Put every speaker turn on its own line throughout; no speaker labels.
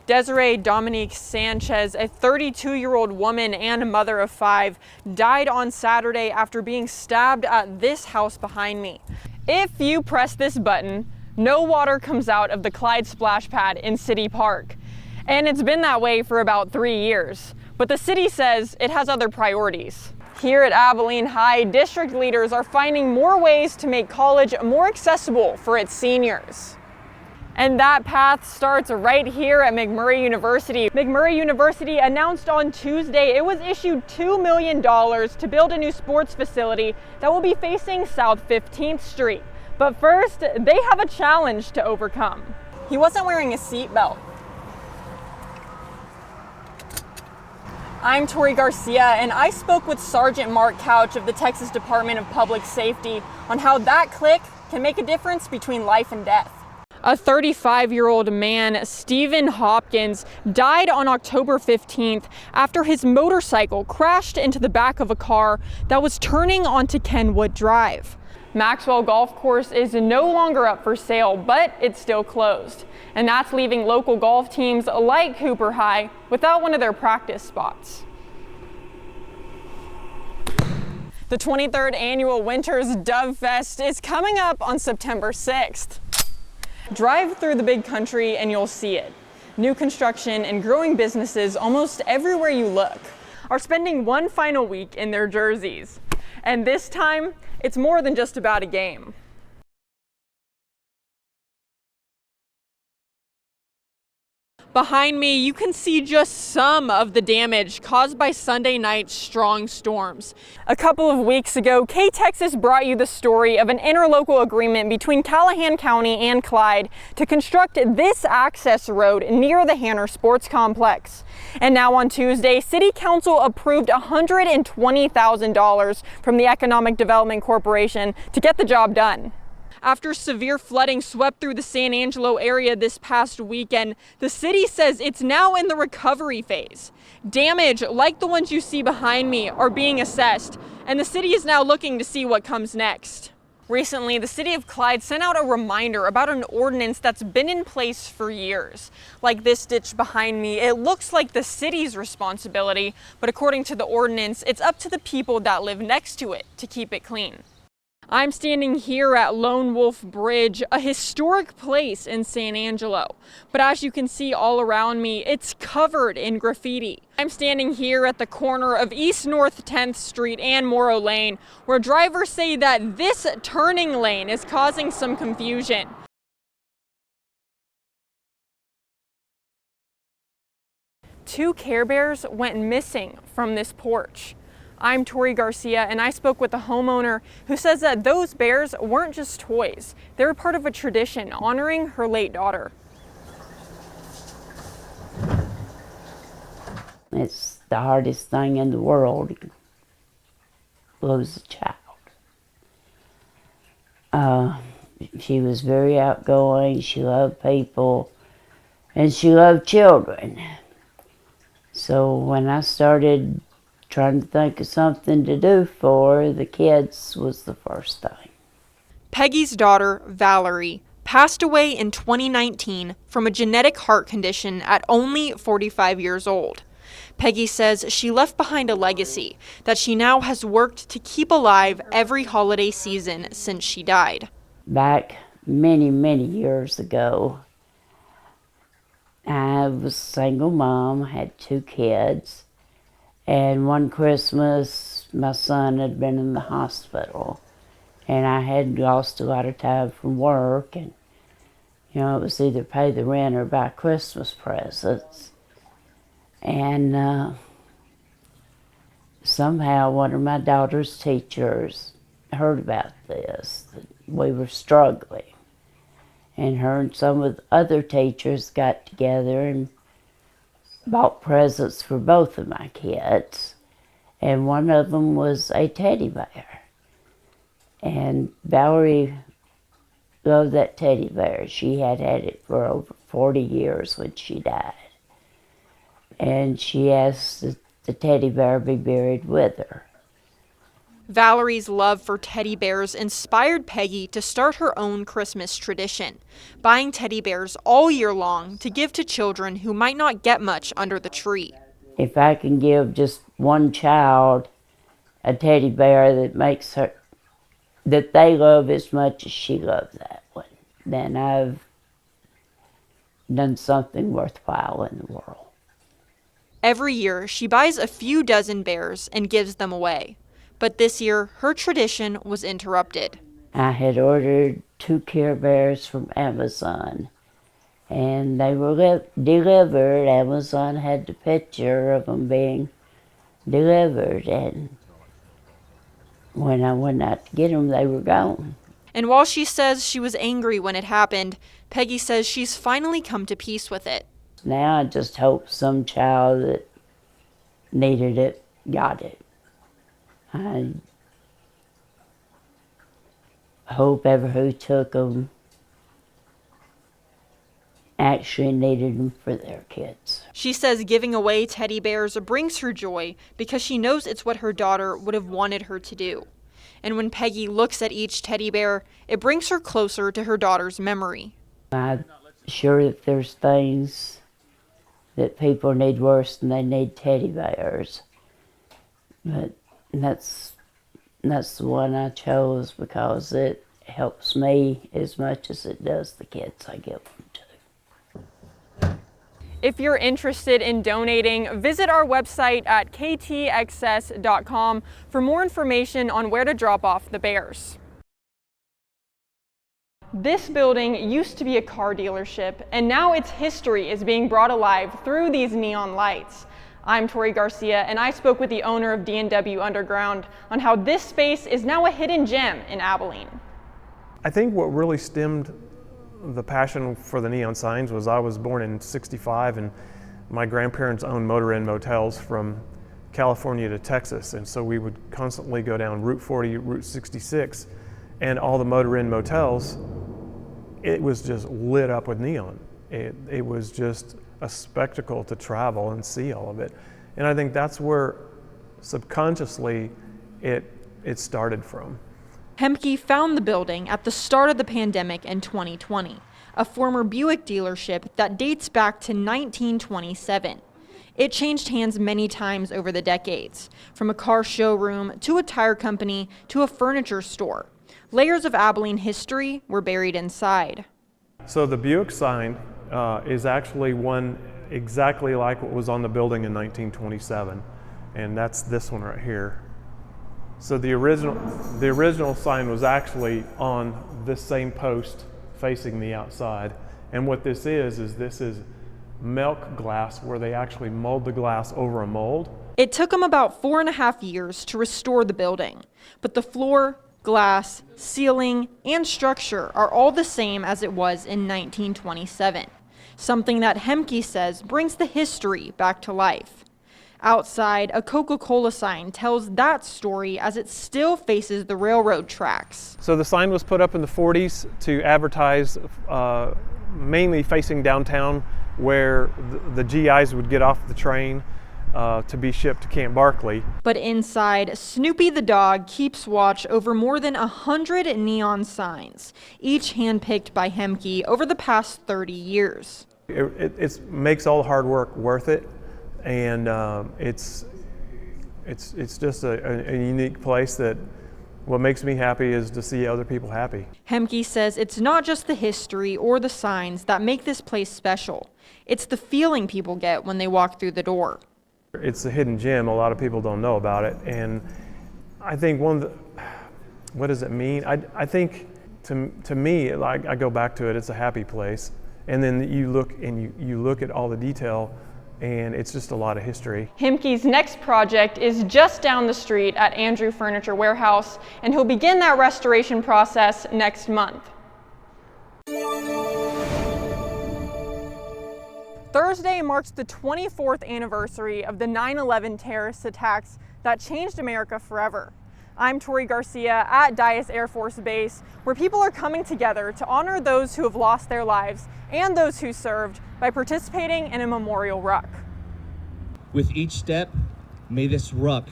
Desiree Dominique Sanchez, a 32-year-old woman and a mother of 5, died on Saturday after being stabbed at this house behind me. If you press this button, no water comes out of the Clyde splash pad in City Park. And it's been that way for about 3 years. But the city says it has other priorities. Here at Abilene High, district leaders are finding more ways to make college more accessible for its seniors. And that path starts right here at McMurray University. McMurray University announced on Tuesday it was issued $2 million to build a new sports facility that will be facing South 15th Street. But first, they have a challenge to overcome. He wasn't wearing a seatbelt. I'm Tori Garcia, and I spoke with Sergeant Mark Couch of the Texas Department of Public Safety on how that click can make a difference between life and death. A 35-year-old man, Stephen Hopkins, died on October 15th after his motorcycle crashed into the back of a car that was turning onto Kenwood Drive. Maxwell Golf Course is no longer up for sale, but it's still closed. And that's leaving local golf teams like Cooper High without one of their practice spots. The 23rd annual Winters Dove Fest is coming up on September 6th. Drive through the big country and you'll see it. New construction and growing businesses almost everywhere you look are spending one final week in their jerseys. And this time, it's more than just about a game. Behind me, you can see just some of the damage caused by Sunday night's strong storms. A couple of weeks ago, K-Texas brought you the story of an interlocal agreement between Callahan County and Clyde to construct this access road near the Hanner Sports Complex. And now on Tuesday, City Council approved $120,000 from the Economic Development Corporation to get the job done. After severe flooding swept through the San Angelo area this past weekend, the city says it's now in the recovery phase. Damage, like the ones you see behind me, are being assessed, and the city is now looking to see what comes next. Recently, the city of Clyde sent out a reminder about an ordinance that's been in place for years. Like this ditch behind me, it looks like the city's responsibility, but according to the ordinance, it's up to the people that live next to it to keep it clean. I'm standing here at Lone Wolf Bridge, a historic place in San Angelo. But as you can see all around me, it's covered in graffiti. I'm standing here at the corner of East North 10th Street and Morrow Lane, where drivers say that this turning lane is causing some confusion. Two Care Bears went missing from this porch. I'm Tori Garcia, and I spoke with a homeowner who says that those bears weren't just toys. They were part of a tradition honoring her late daughter.
It's the hardest thing in the world to lose a child. She was very outgoing, she loved people, and she loved children. So when I started trying to think of something to do for her, the kids was the first thing.
Peggy's daughter, Valerie, passed away in 2019 from a genetic heart condition at only 45 years old. Peggy says she left behind a legacy that she now has worked to keep alive every holiday season since she died.
Back many, many years ago, I was a single mom, had 2 kids. And one Christmas, my son had been in the hospital, and I had lost a lot of time from work, and, it was either pay the rent or buy Christmas presents. And somehow one of my daughter's teachers heard about this, that we were struggling. And her and some of the other teachers got together and bought presents for both of my kids, and one of them was a teddy bear. And Valerie loved that teddy bear. She had had it for over 40 years when she died. And she asked that the teddy bear be buried with her.
Valerie's love for teddy bears inspired Peggy to start her own Christmas tradition, buying teddy bears all year long to give to children who might not get much under the tree.
If I can give just one child a teddy bear that they love as much as she loves that one, then I've done something worthwhile in the world.
Every year, she buys a few dozen bears and gives them away. But this year, her tradition was interrupted.
I had ordered 2 Care Bears from Amazon, and they were delivered. Amazon had the picture of them being delivered, and when I went out to get them, they were gone.
And while she says she was angry when it happened, Peggy says she's finally come to peace with it.
Now I just hope some child that needed it got it. I hope ever who took them actually needed them for their kids.
She says giving away teddy bears brings her joy because she knows it's what her daughter would have wanted her to do. And when Peggy looks at each teddy bear, it brings her closer to her daughter's memory.
I'm sure that there's things that people need worse than they need teddy bears. But that's the one I chose because it helps me as much as it does the kids I give them to.
If you're interested in donating, visit our website at ktxs.com for more information on where to drop off the bears. This building used to be a car dealership, and now its history is being brought alive through these neon lights. I'm Tori Garcia, and I spoke with the owner of D&W Underground on how this space is now a hidden gem in Abilene.
I think what really stemmed the passion for the neon signs was I was born in '65, and my grandparents owned motor inn motels from California to Texas, and so we would constantly go down Route 40, Route 66, and all the motor inn motels, it was just lit up with neon. It was just a spectacle to travel and see all of it. And I think that's where subconsciously it started from.
Hemke found the building at the start of the pandemic in 2020, a former Buick dealership that dates back to 1927. It changed hands many times over the decades, from a car showroom to a tire company to a furniture store. Layers of Abilene history were buried inside.
So the Buick sign is actually one exactly like what was on the building in 1927, and that's this one right here. So the original sign was actually on this same post facing the outside, and what this is milk glass, where they actually mold the glass over a mold.
It took them about 4.5 years to restore the building, but the floor, glass, ceiling, and structure are all the same as it was in 1927, something that Hemke says brings the history back to life. Outside, a Coca-Cola sign tells that story as it still faces the railroad tracks.
So the sign was put up in the 40s to advertise, mainly facing downtown, where the GIs would get off the train to be shipped to Camp Barkley.
But inside, Snoopy the dog keeps watch over more than 100 neon signs, each handpicked by Hemke over the past 30 years.
It makes all the hard work worth it, and it's just a unique place that what makes me happy is to see other people happy.
Hemke says it's not just the history or the signs that make this place special. It's the feeling people get when they walk through the door.
It's a hidden gem. A lot of people don't know about it, and I think what does it mean? I think to me, like, I go back to it. It's a happy place, and then you look at all the detail, and it's just a lot of history.
Hemke's next project is just down the street at Andrew Furniture Warehouse, and he'll begin that restoration process next month. Thursday marks the 24th anniversary of the 9/11 terrorist attacks that changed America forever. I'm Tori Garcia at Dyess Air Force Base, where people are coming together to honor those who have lost their lives and those who served by participating in a memorial ruck.
With each step, may this ruck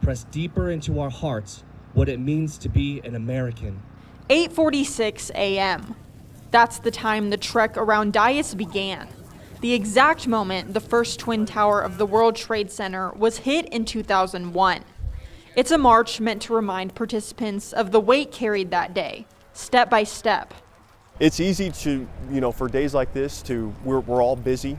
press deeper into our hearts what it means to be an American.
8:46 a.m. That's the time the trek around Dais began. The exact moment the first twin tower of the World Trade Center was hit in 2001. It's a march meant to remind participants of the weight carried that day, step by step.
It's easy to, for days like this, we're all busy.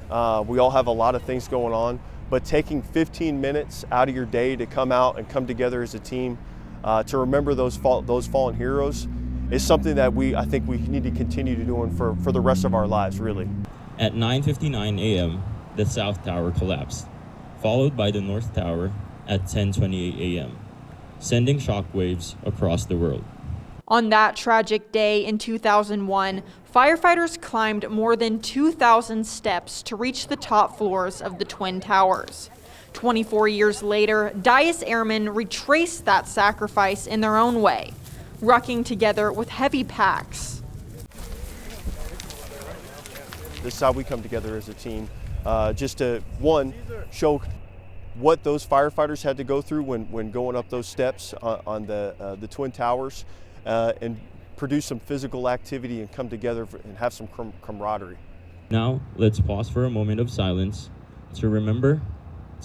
We all have a lot of things going on, but taking 15 minutes out of your day to come out and come together as a team to remember those fallen heroes is something that I think we need to continue to doing for the rest of our lives, really.
At 9:59 a.m., the South Tower collapsed, followed by the North Tower at 10:28 a.m., sending shockwaves across the world.
On that tragic day in 2001, firefighters climbed more than 2,000 steps to reach the top floors of the Twin Towers. 24 years later, Dais airmen retraced that sacrifice in their own way, rucking together with heavy packs.
This is how we come together as a team, just to, one, show what those firefighters had to go through when going up those steps on the Twin Towers, and produce some physical activity and come together and have some camaraderie.
Now, let's pause for a moment of silence to remember,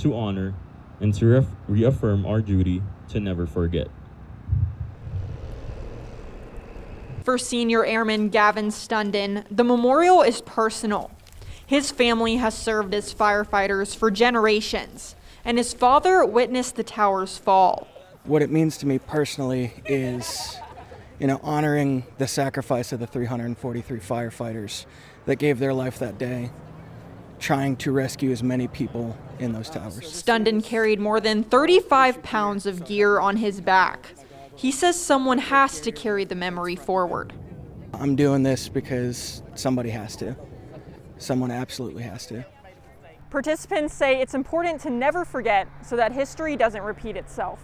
to honor, and to reaffirm our duty to never forget.
For Senior Airman Gavin Stunden, the memorial is personal. His family has served as firefighters for generations, and his father witnessed the tower's fall.
What it means to me personally is, honoring the sacrifice of the 343 firefighters that gave their life that day, trying to rescue as many people in those towers.
Stunden carried more than 35 pounds of gear on his back. He says someone has to carry the memory forward.
I'm doing this because somebody has to. Someone absolutely has to.
Participants say it's important to never forget so that history doesn't repeat itself.